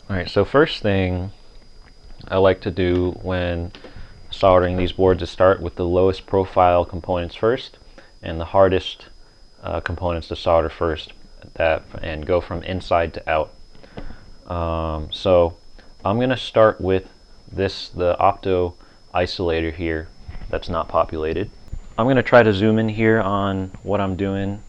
Alright, so first thing I like to do when soldering these boards is start with the lowest profile components first and the hardest components to solder first, and go from inside to out. So I'm going to start with the opto isolator here that's not populated. I'm going to try to zoom in here on what I'm doing.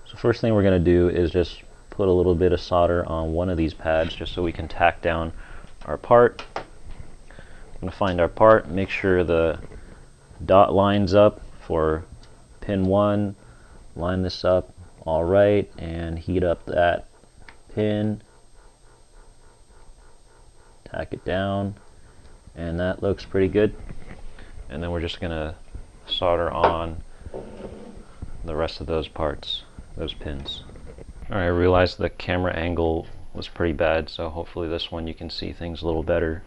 So first thing we're going to do is just put a little bit of solder on one of these pads just so we can tack down our part. I'm going to find our part, make sure the dot lines up for pin 1, line this up all right, and heat up that pin, tack it down, and that looks pretty good. And then we're just going to solder on the rest of those parts, those pins. Alright, I realized the camera angle was pretty bad, so hopefully this one you can see things a little better.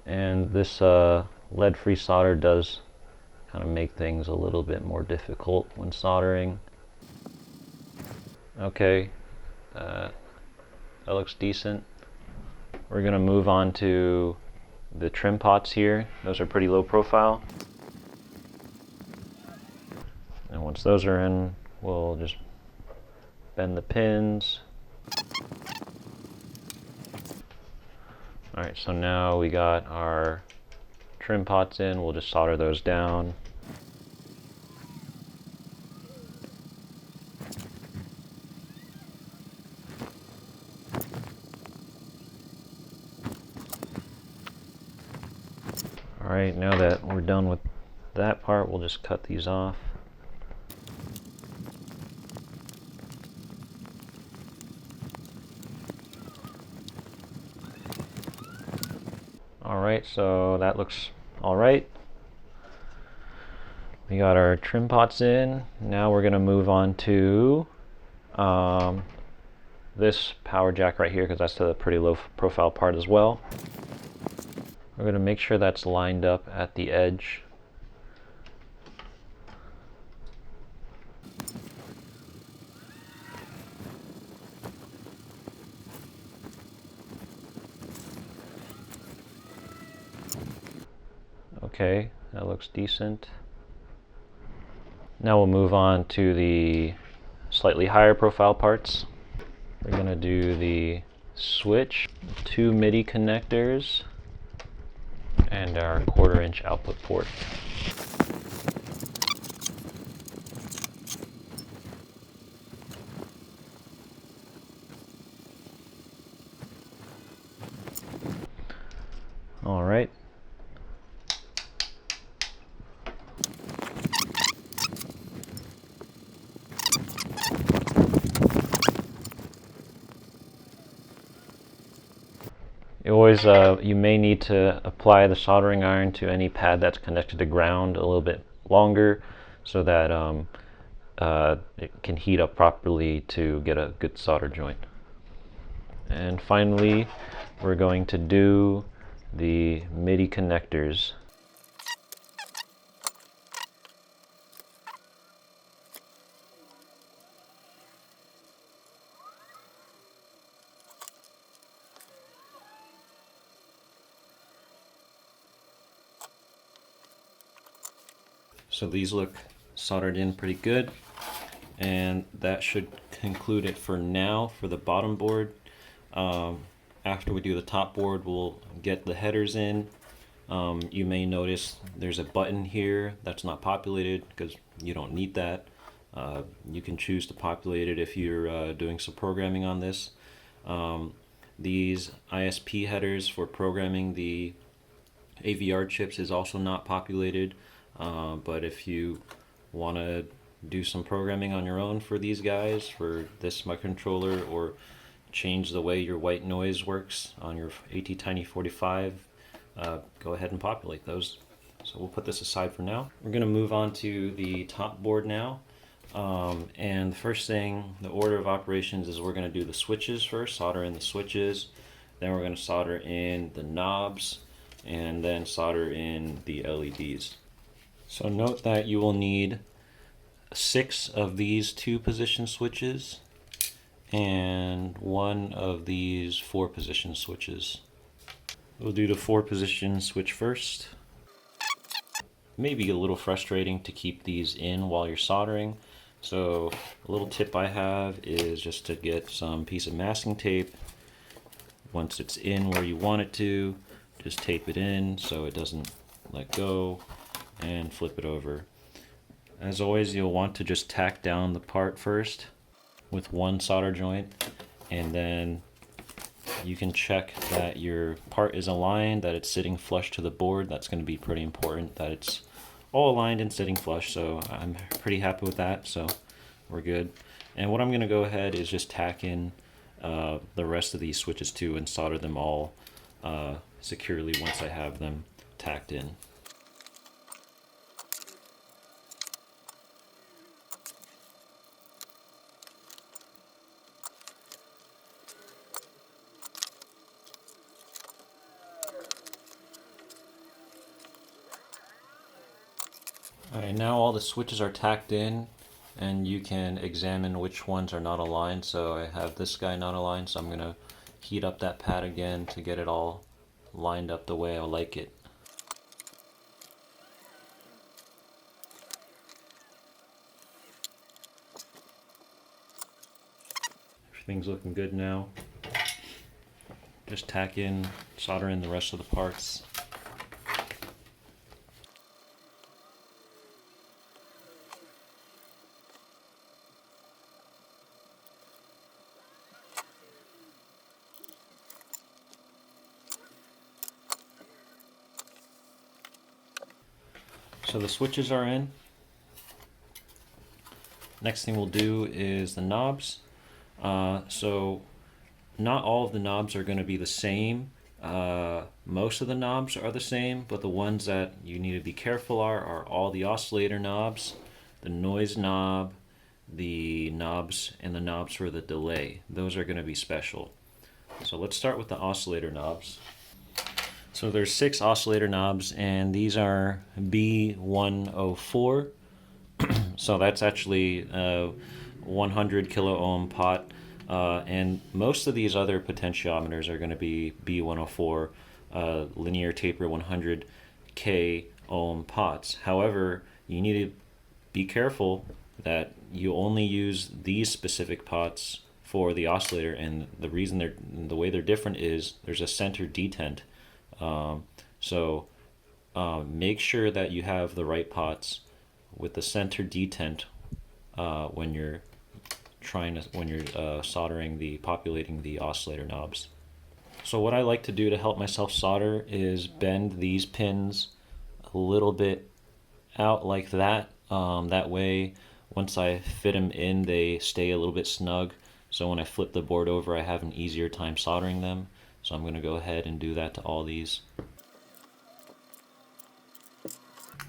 And this lead-free solder does kind of make things a little bit more difficult when soldering. Okay, that looks decent. We're going to move on to the trim pots here. Those are pretty low profile. And once those are in, we'll just bend the pins. Alright, so now we got our trim pots in. We'll just solder those down. Alright, now that we're done with that part, we'll just cut these off. Alright, so that looks alright. We got our trim pots in. Now we're going to move on to this power jack right here, because that's a pretty low profile part as well. We're going to make sure that's lined up at the edge. Okay, that looks decent. Now we'll move on to the slightly higher profile parts. We're going to do the switch, 2 MIDI connectors, and our 1/4 inch output port. All right. You may need to apply the soldering iron to any pad that's connected to ground a little bit longer so that it can heat up properly to get a good solder joint. And finally, we're going to do the MIDI connectors. So these look soldered in pretty good, and that should conclude it for now for the bottom board. After we do the top board, we'll get the headers in. You may notice there's a button here that's not populated because you don't need that. You can choose to populate it if you're doing some programming on this. These ISP headers for programming the AVR chips is also not populated. But if you want to do some programming on your own for these guys, for this microcontroller, or change the way your white noise works on your ATtiny45, go ahead and populate those. So we'll put this aside for now. We're going to move on to the top board now. And the first thing, the order of operations is we're going to do the switches first, solder in the switches, then we're going to solder in the knobs, and then solder in the LEDs. So note that you will need 6 of these 2-position switches and one of these 4-position switches. We'll do the 4-position switch first. Maybe a little frustrating to keep these in while you're soldering. So a little tip I have is just to get some piece of masking tape. Once it's in where you want it to, just tape it in so it doesn't let go and flip it over. As always, you'll want to just tack down the part first with one solder joint, and then you can check that your part is aligned, that it's sitting flush to the board. That's going to be pretty important, that it's all aligned and sitting flush. So I'm pretty happy with that, so we're good. And what I'm going to go ahead is just tack in the rest of these switches too and solder them all securely once I have them tacked in. Alright, now all the switches are tacked in, and you can examine which ones are not aligned. So I have this guy not aligned, so I'm going to heat up that pad again to get it all lined up the way I like it. Everything's looking good now. Just tack in, solder in the rest of the parts. So the switches are in. Next thing we'll do is the knobs. So not all of the knobs are going to be the same. Most of the knobs are the same, but the ones that you need to be careful are all the oscillator knobs, the noise knob, the knobs, and the knobs for the delay. Those are going to be special. So let's start with the oscillator knobs. So there's 6 oscillator knobs, and these are B104. So that's actually a 100 kilo ohm pot, and most of these other potentiometers are going to be B104 linear taper 100k ohm pots. However, you need to be careful that you only use these specific pots for the oscillator, and the reason the way they're different is there's a center detent. Make sure that you have the right pots with the center detent when you're soldering populating the oscillator knobs. So what I like to do to help myself solder is bend these pins a little bit out like that. That way, once I fit them in, they stay a little bit snug. So when I flip the board over, I have an easier time soldering them. So I'm going to go ahead and do that to all these. All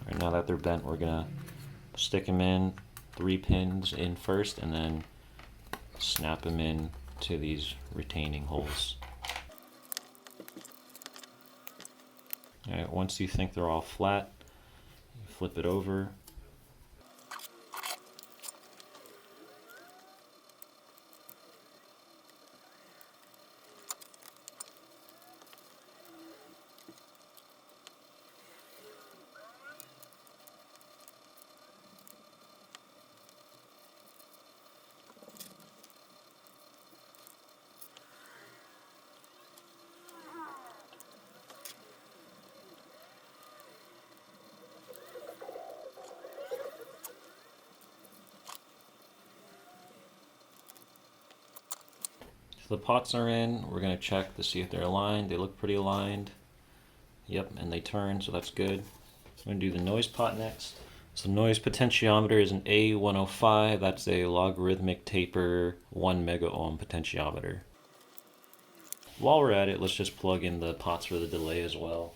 right, now that they're bent, we're going to stick them in, 3 pins in first, and then snap them in to these retaining holes. All right, once you think they're all flat, you flip it over. So the pots are in. We're going to check to see if they're aligned. They look pretty aligned. Yep, and they turn, so that's good. I'm going to do the noise pot next. So noise potentiometer is an A105. That's a logarithmic taper 1 mega ohm potentiometer. While we're at it, let's just plug in the pots for the delay as well.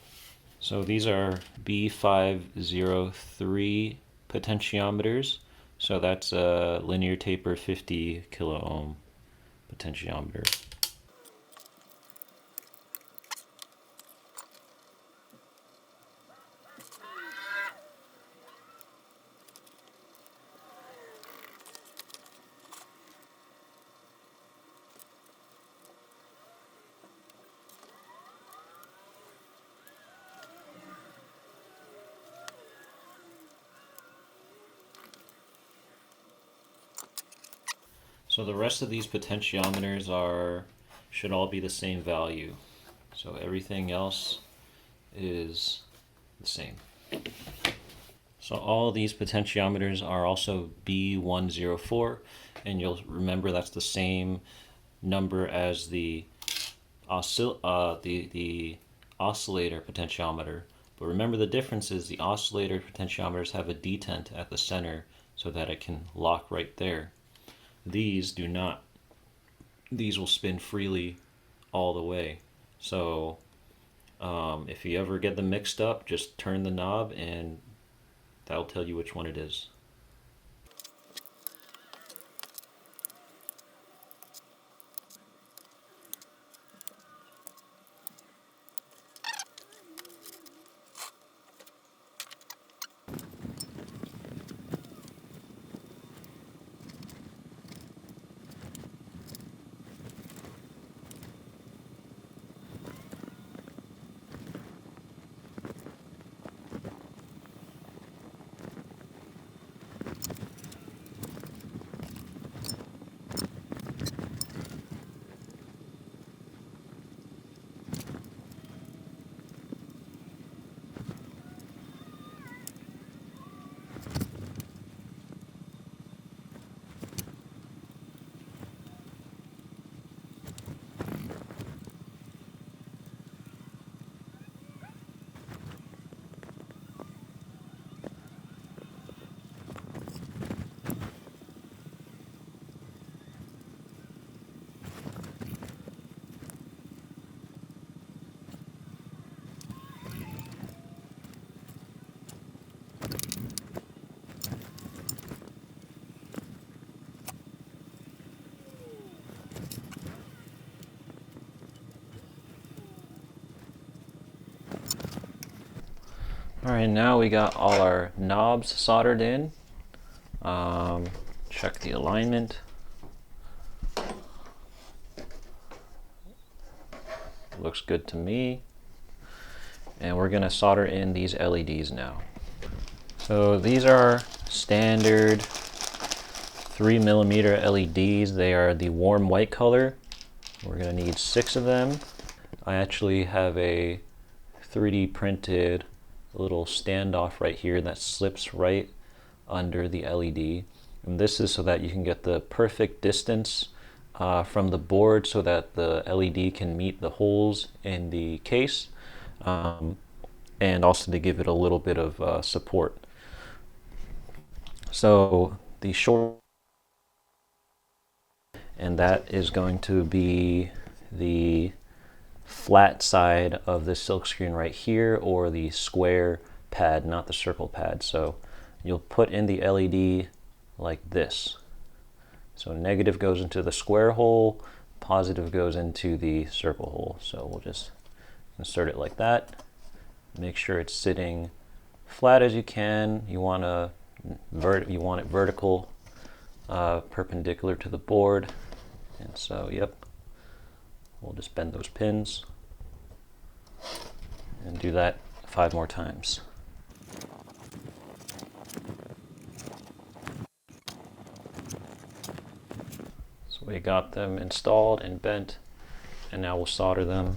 So these are B503 potentiometers. So that's a linear taper 50 kilo ohm potentiometer. So the rest of these potentiometers should all be the same value. So everything else is the same. So all these potentiometers are also B104, and you'll remember that's the same number as the oscillator potentiometer. But remember, the difference is the oscillator potentiometers have a detent at the center so that it can lock right there. These do not. These will spin freely all the way. So if you ever get them mixed up, just turn the knob and that'll tell you which one it is. Alright, now we got all our knobs soldered in. Check the alignment. Looks good to me. And we're going to solder in these LEDs now. So these are standard 3mm LEDs. They are the warm white color. We're going to need 6 of them. I actually have a 3D printed little standoff right here that slips right under the LED. And this is so that you can get the perfect distance from the board so that the LED can meet the holes in the case, and also to give it a little bit of support. So the short, and that is going to be the flat side of the silkscreen right here, or the square pad, not the circle pad. So you'll put in the LED like this. So negative goes into the square hole, positive goes into the circle hole. So we'll just insert it like that. Make sure it's sitting flat as you can. You want it vertical, perpendicular to the board. And so, yep, we'll just bend those pins and do that 5 more times. So we got them installed and bent, and now we'll solder them.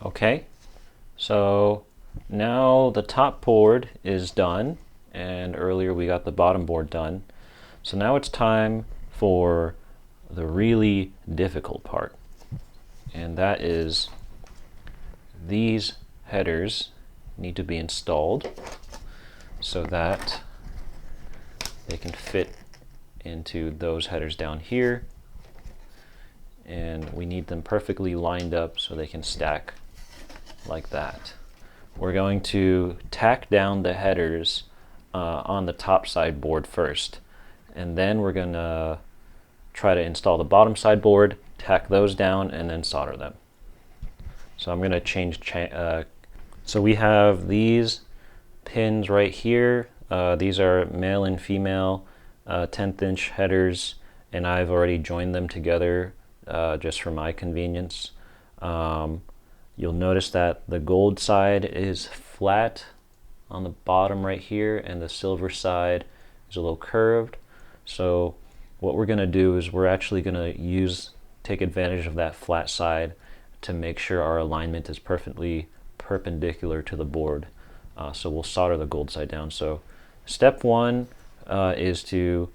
Okay, so now the top board is done, and earlier we got the bottom board done. So now it's time for the really difficult part, and that is these headers need to be installed so that they can fit into those headers down here, and we need them perfectly lined up so they can stack like that. We're going to tack down the headers on the top side board first, and then we're going to try to install the bottom side board, tack those down, and then solder them. So I'm going to change, so we have these pins right here. These are male and female 1/10 inch headers, and I've already joined them together just for my convenience. You'll notice that the gold side is flat on the bottom right here, and the silver side is a little curved. So what we're going to do is we're actually going to take advantage of that flat side to make sure our alignment is perfectly perpendicular to the board. So we'll solder the gold side down. So step one is to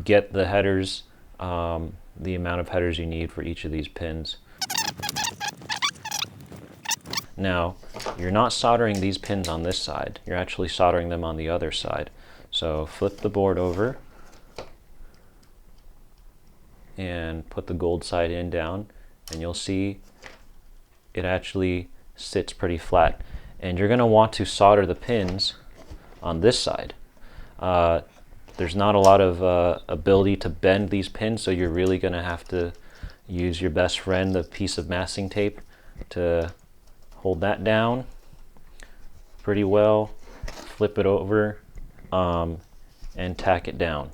get the headers, the amount of headers you need for each of these pins. Now, you're not soldering these pins on this side, you're actually soldering them on the other side. So flip the board over and put the gold side in down, and you'll see it actually sits pretty flat. And you're going to want to solder the pins on this side. There's not a lot of ability to bend these pins, so you're really going to have to use your best friend, the piece of masking tape, to hold that down pretty well, flip it over, and tack it down.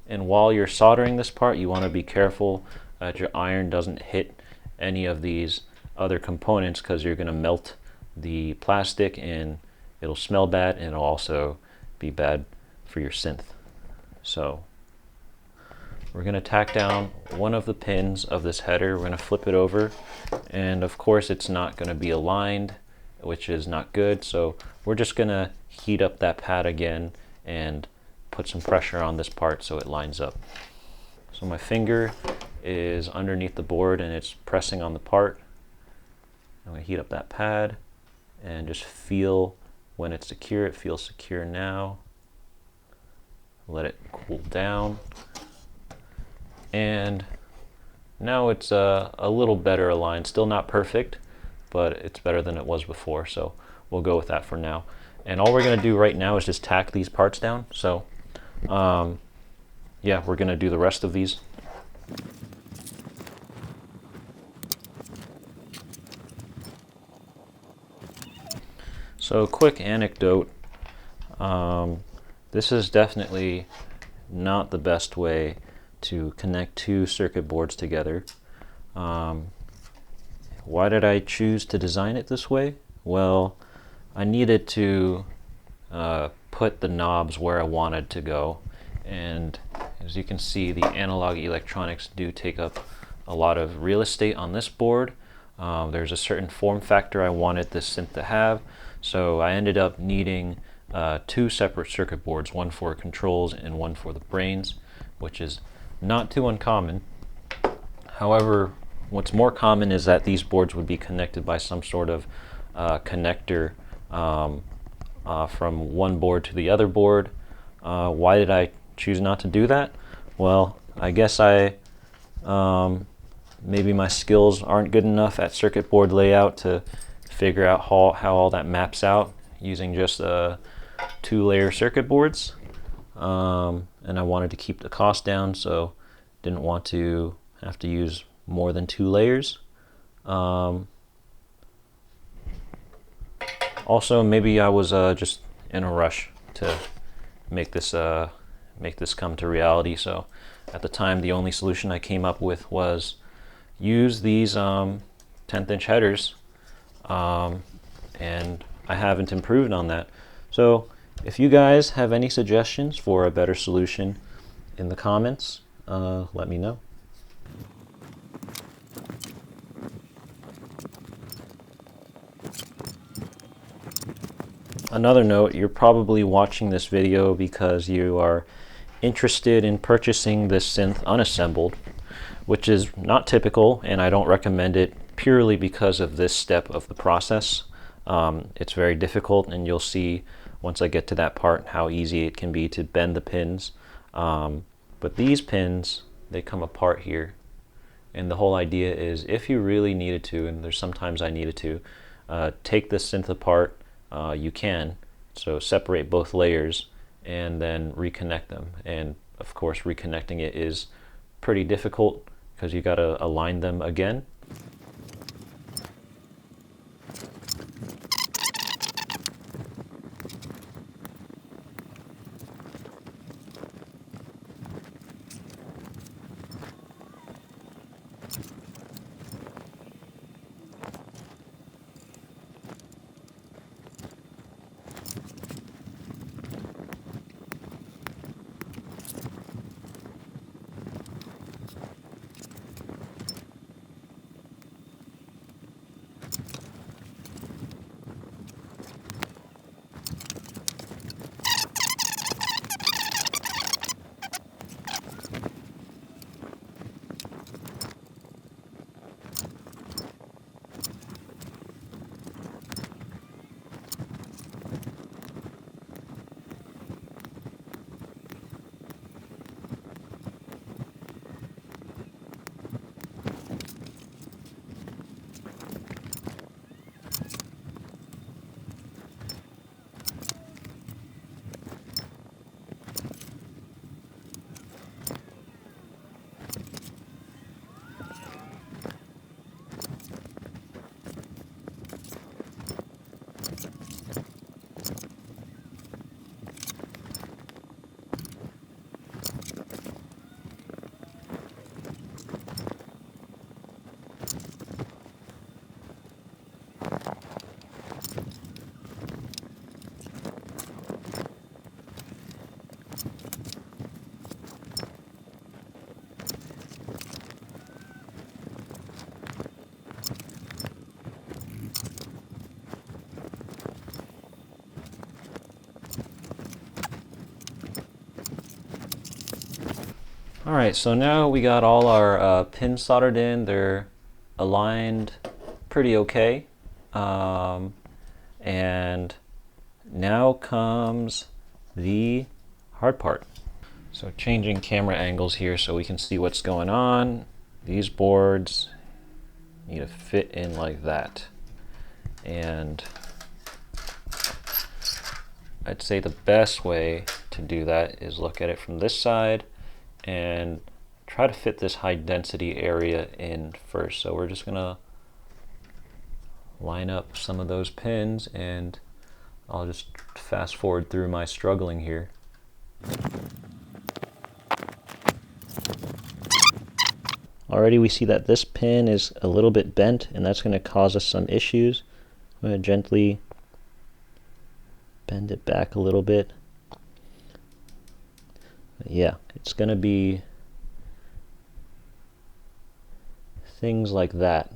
And while you're soldering this part, you want to be careful that your iron doesn't hit any of these other components, because you're going to melt the plastic and it'll smell bad, and it'll also be bad for your synth. So we're going to tack down one of the pins of this header. We're going to flip it over, and of course it's not going to be aligned, which is not good. So we're just going to heat up that pad again and put some pressure on this part so it lines up. So my finger is underneath the board and it's pressing on the part. I'm going to heat up that pad and just feel when it's secure. It feels secure now. Let it cool down. And now it's a little better aligned. Still not perfect, but it's better than it was before, so we'll go with that for now. And all we're going to do right now is just tack these parts down. So yeah, we're going to do the rest of these. So quick anecdote, this is definitely not the best way to connect two circuit boards together. Why did I choose to design it this way? Well, I needed to put the knobs where I wanted to go, and as you can see, the analog electronics do take up a lot of real estate on this board. There's a certain form factor I wanted this synth to have, so I ended up needing two separate circuit boards, one for controls and one for the brains, which is not too uncommon. However, what's more common is that these boards would be connected by some sort of connector from one board to the other board. Why did I choose not to do that? Well, I guess maybe my skills aren't good enough at circuit board layout to figure out how all that maps out using just two-layer circuit boards. And I wanted to keep the cost down, so didn't want to have to use more than 2 layers. Also, maybe I was just in a rush to make this come to reality. So at the time, the only solution I came up with was use these 10th inch headers, and I haven't improved on that. So if you guys have any suggestions for a better solution in the comments, let me know. Another note, you're probably watching this video because you are interested in purchasing this synth unassembled, which is not typical, and I don't recommend it purely because of this step of the process. It's very difficult, and you'll see once I get to that part how easy it can be to bend the pins. But these pins, they come apart here, and the whole idea is if you really needed to, and there's sometimes I needed to, take this synth apart, you can. So separate both layers and then reconnect them. And of course reconnecting it is pretty difficult because you got to align them again. Alright, so now we got all our pins soldered in. They're aligned pretty okay. And now comes the hard part. So changing camera angles here so we can see what's going on. These boards need to fit in like that. And I'd say the best way to do that is look at it from this side and try to fit this high density area in first. So we're just gonna line up some of those pins, and I'll just fast forward through my struggling here. Already we see that this pin is a little bit bent, and that's going to cause us some issues. I'm going to gently bend it back a little bit. Yeah, it's going to be things like that.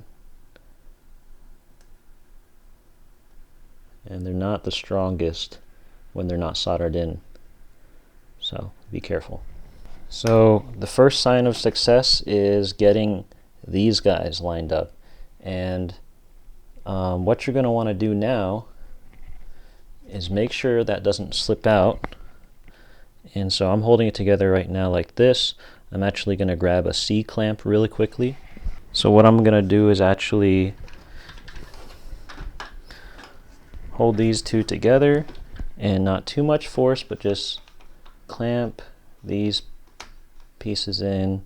And they're not the strongest when they're not soldered in. So be careful. So the first sign of success is getting these guys lined up. And what you're going to want to do now is make sure that doesn't slip out. And so I'm holding it together right now like this. I'm actually going to grab a C-clamp really quickly. So what I'm going to do is actually hold these two together, and not too much force, but just clamp these pieces in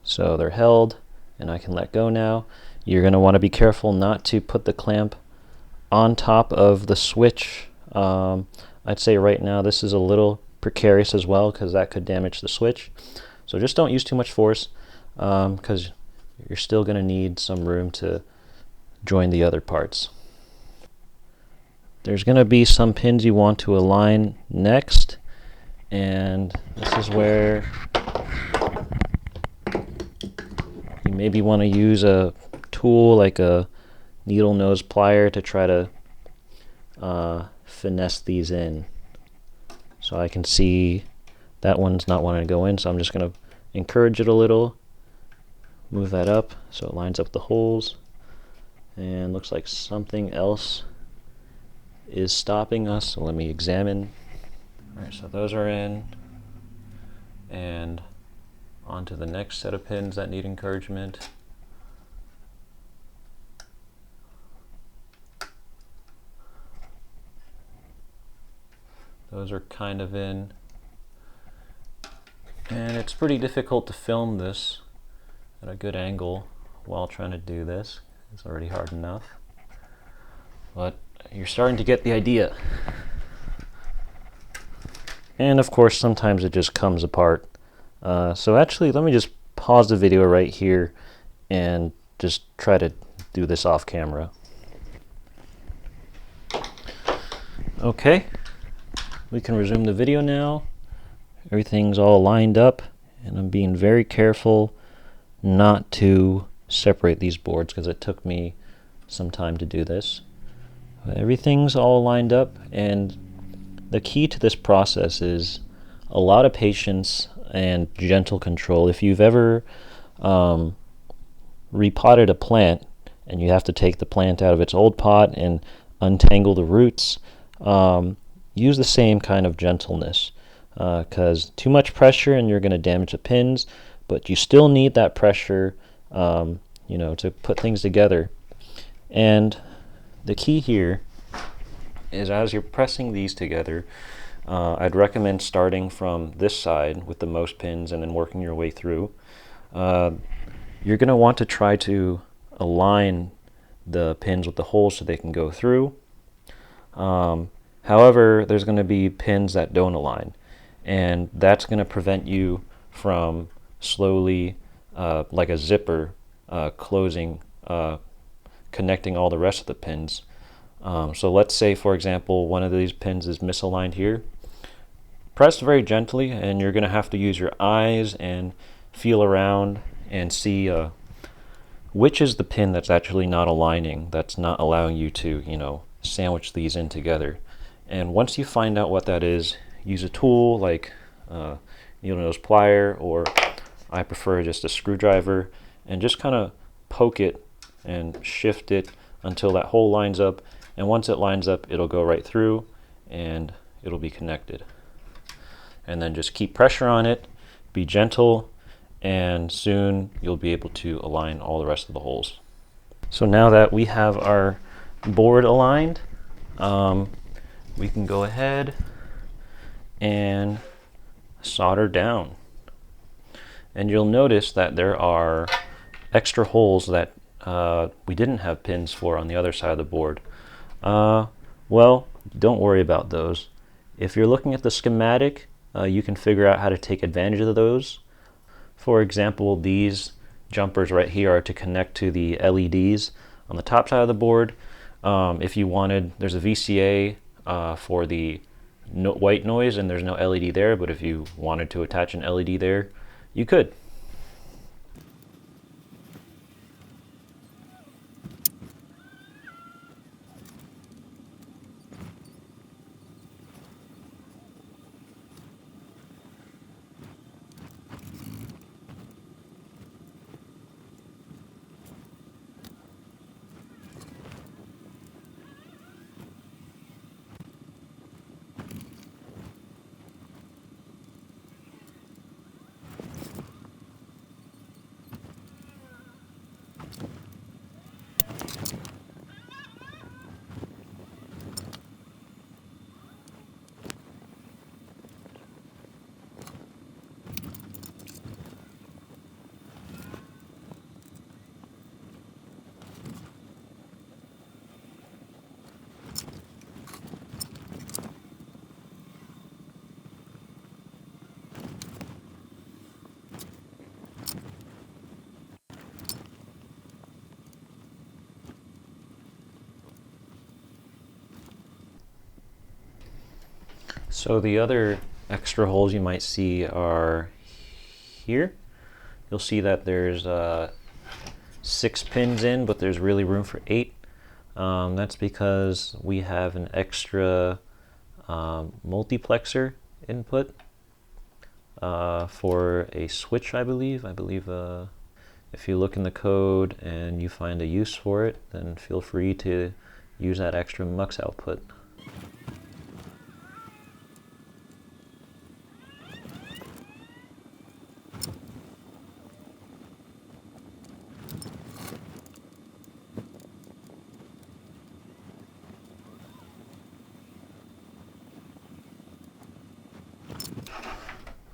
so they're held, and I can let go now. You're going to want to be careful not to put the clamp on top of the switch. I'd say right now this is a little precarious as well, because that could damage the switch. So just don't use too much force, because you're still going to need some room to join the other parts. There's going to be some pins you want to align next, and this is where you maybe want to use a tool like a needle nose plier to try to finesse these in. So I can see that one's not wanting to go in, so I'm just going to encourage it a little, move that up so it lines up the holes, and looks like something else is stopping us, so let me examine. Alright, so those are in, and on to the next set of pins that need encouragement. Those are kind of in, and it's pretty difficult to film this at a good angle while trying to do this. It's already hard enough, but you're starting to get the idea. And of course sometimes it just comes apart. So actually let me just pause the video right here and just try to do this off camera. Okay, we can resume the video now. Everything's all lined up, and I'm being very careful not to separate these boards because it took me some time to do this. Everything's all lined up, and the key to this process is a lot of patience and gentle control. If you've ever repotted a plant and you have to take the plant out of its old pot and untangle the roots, use the same kind of gentleness, because too much pressure and you're going to damage the pins, but you still need that pressure to put things together. And the key here is, as you're pressing these together, I'd recommend starting from this side with the most pins and then working your way through. You're going to want to try to align the pins with the holes so they can go through. However, there's going to be pins that don't align, and that's going to prevent you from slowly, like a zipper, closing, connecting all the rest of the pins. So let's say, for example, one of these pins is misaligned here. Press very gently, and you're going to have to use your eyes and feel around and see which is the pin that's actually not aligning, that's not allowing you to, sandwich these in together. And once you find out what that is, use a tool like needle nose plier, or I prefer just a screwdriver, and just kind of poke it and shift it until that hole lines up. And once it lines up, it'll go right through and it'll be connected. And then just keep pressure on it, be gentle, and soon you'll be able to align all the rest of the holes. So now that we have our board aligned, we can go ahead and solder down. And you'll notice that there are extra holes that we didn't have pins for on the other side of the board. Well, don't worry about those. If you're looking at the schematic, you can figure out how to take advantage of those. For example, these jumpers right here are to connect to the LEDs on the top side of the board. If you wanted, there's a VCA for the white noise, and there's no LED there, but if you wanted to attach an LED there, you could. So the other extra holes you might see are here. You'll see that there's 6 pins in, but there's really room for 8. That's because we have an extra multiplexer input for a switch, I believe. If you look in the code and you find a use for it, then feel free to use that extra mux output.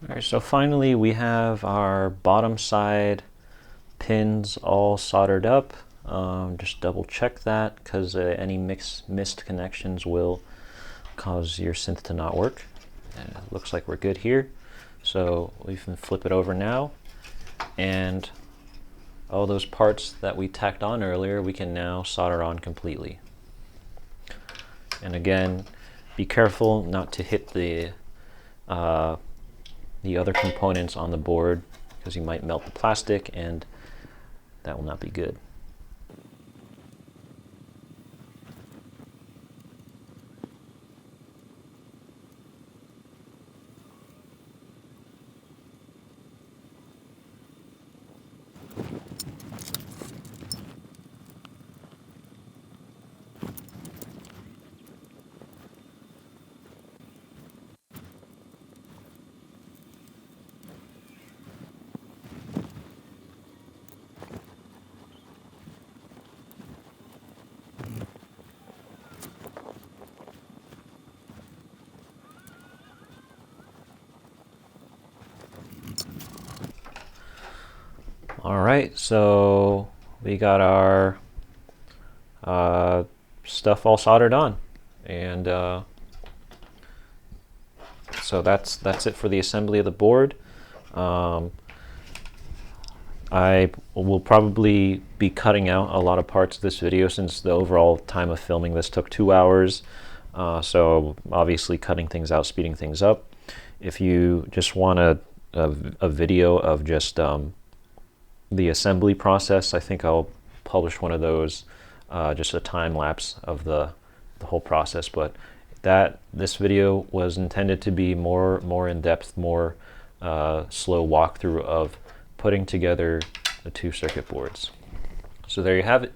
Alright, so finally we have our bottom side pins all soldered up. Just double check that, because any missed connections will cause your synth to not work. And it looks like we're good here. So we can flip it over now, and all those parts that we tacked on earlier we can now solder on completely. And again, be careful not to hit the other components on the board, because you might melt the plastic and that will not be good. All right, so we got our stuff all soldered on, and so that's it for the assembly of the board. I will probably be cutting out a lot of parts of this video, since the overall time of filming this took 2 hours. So obviously cutting things out, speeding things up. If you just want a video of just the assembly process, I think I'll publish one of those, just a time lapse of the whole process. But this video was intended to be more in depth, more slow walkthrough of putting together the 2 circuit boards. So there you have it.